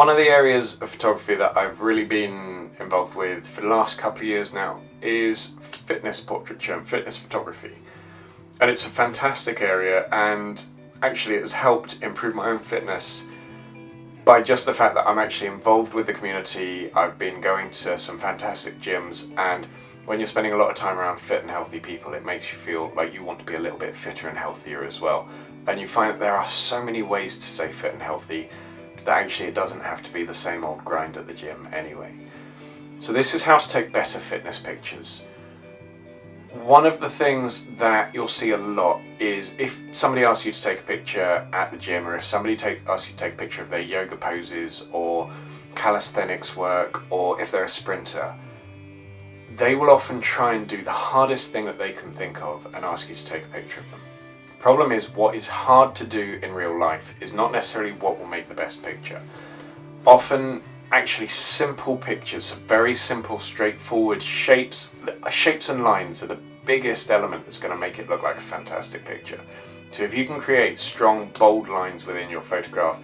One of the areas of photography that I've really been involved with for the last couple of years now is fitness portraiture and fitness photography. And it's a fantastic area, and actually it has helped improve my own fitness by just the fact that I'm actually involved with the community. I've been going to some fantastic gyms, and when you're spending a lot of time around fit and healthy people, it makes you feel like you want to be a little bit fitter and healthier as well. And you find that there are so many ways to stay fit and healthy that actually it doesn't have to be the same old grind at the gym anyway. So this is how to take better fitness pictures. One of the things that you'll see a lot is if somebody asks you to take a picture at the gym, or if somebody asks you to take a picture of their yoga poses or calisthenics work, or if they're a sprinter, they will often try and do the hardest thing that they can think of and ask you to take a picture of them. Problem is, what is hard to do in real life is not necessarily what will make the best picture. Often, actually simple pictures, very simple, straightforward shapes and lines are the biggest element that's going to make it look like a fantastic picture. So if you can create strong, bold lines within your photograph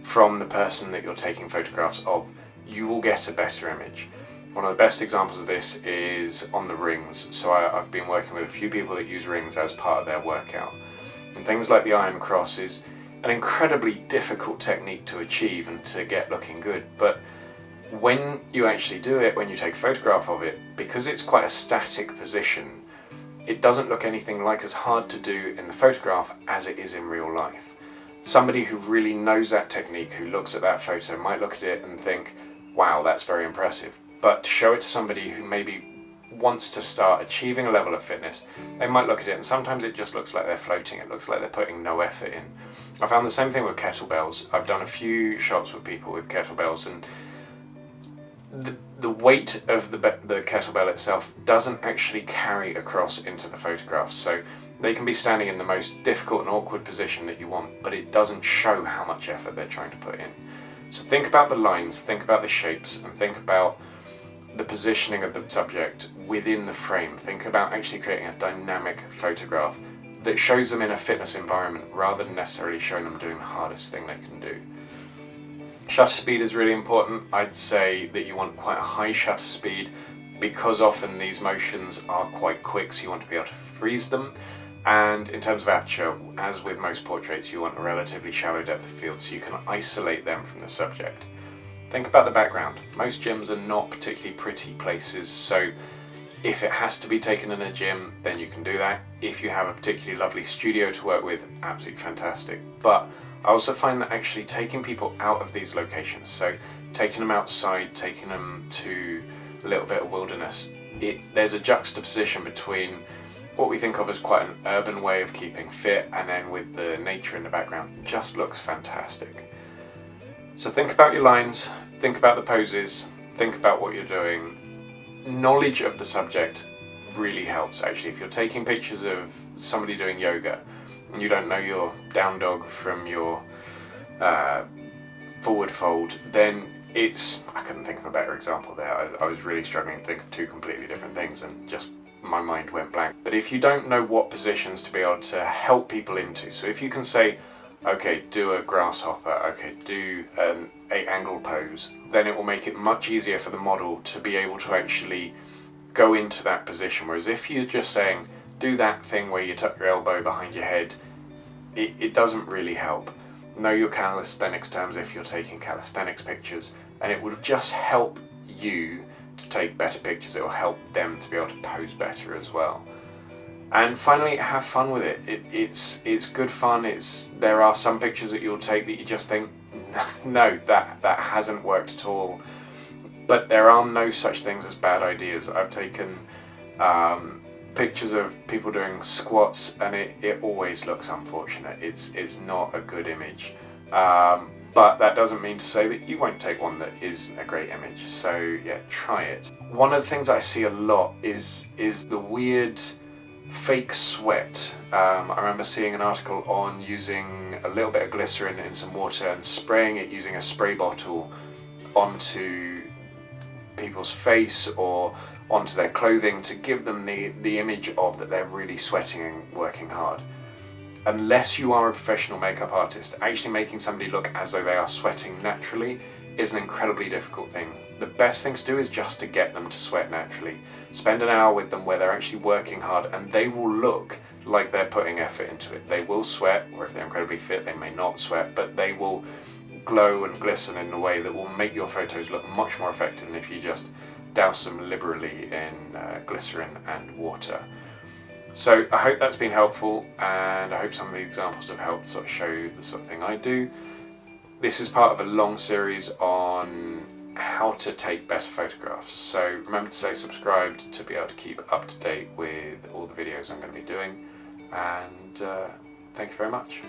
from the person that you're taking photographs of, you will get a better image. One of the best examples of this is on the rings. So I've been working with a few people that use rings as part of their workout. And things like the iron cross is an incredibly difficult technique to achieve and to get looking good. But when you actually do it, when you take a photograph of it, because it's quite a static position, it doesn't look anything like as hard to do in the photograph as it is in real life. Somebody who really knows that technique, who looks at that photo, might look at it and think, wow, that's very impressive. But to show it to somebody who maybe wants to start achieving a level of fitness, they might look at it and sometimes it just looks like they're floating. It looks like they're putting no effort in. I found the same thing with kettlebells. I've done a few shots with people with kettlebells, and the weight of the kettlebell itself doesn't actually carry across into the photograph. So they can be standing in the most difficult and awkward position that you want, but it doesn't show how much effort they're trying to put in. So think about the lines, think about the shapes, and think about the positioning of the subject within the frame. Think about actually creating a dynamic photograph that shows them in a fitness environment rather than necessarily showing them doing the hardest thing they can do. Shutter speed is really important. I'd say that you want quite a high shutter speed because often these motions are quite quick, so you want to be able to freeze them. And in terms of aperture, as with most portraits, you want a relatively shallow depth of field so you can isolate them from the subject. Think about the background. Most gyms are not particularly pretty places, so if it has to be taken in a gym, then you can do that. If you have a particularly lovely studio to work with, absolutely fantastic. But I also find that actually taking people out of these locations, so taking them outside, taking them to a little bit of wilderness, there's a juxtaposition between what we think of as quite an urban way of keeping fit, and then with the nature in the background, it just looks fantastic. So think about your lines, think about the poses, think about what you're doing. Knowledge of the subject really helps actually. If you're taking pictures of somebody doing yoga and you don't know your down dog from your forward fold, then I couldn't think of a better example there. I was really struggling to think of two completely different things and just my mind went blank. But if you don't know what positions to be able to help people into, so if you can say, okay, do a grasshopper, okay, do an 8-angle pose, then it will make it much easier for the model to be able to actually go into that position. Whereas if you're just saying, do that thing where you tuck your elbow behind your head, it doesn't really help. Know your calisthenics terms if you're taking calisthenics pictures, and it will just help you to take better pictures. It will help them to be able to pose better as well. And finally, have fun with it. It's good fun. There are some pictures that you'll take that you just think, no, that hasn't worked at all. But there are no such things as bad ideas. I've taken pictures of people doing squats, and it always looks unfortunate. It's not a good image. But that doesn't mean to say that you won't take one that is a great image. So yeah, try it. One of the things I see a lot is the weird fake sweat. I remember seeing an article on using a little bit of glycerin in some water and spraying it using a spray bottle onto people's face or onto their clothing to give them the image of that they're really sweating and working hard. Unless you are a professional makeup artist, actually making somebody look as though they are sweating naturally is an incredibly difficult thing. The best thing to do is just to get them to sweat naturally. Spend an hour with them where they're actually working hard, and they will look like they're putting effort into it. They will sweat, or if they're incredibly fit, they may not sweat, but they will glow and glisten in a way that will make your photos look much more effective than if you just douse them liberally in glycerin and water. So I hope that's been helpful, and I hope some of the examples have helped sort of show you the sort of thing I do. This is part of a long series on how to take better photographs, so remember to stay subscribed to be able to keep up to date with all the videos I'm going to be doing, and thank you very much.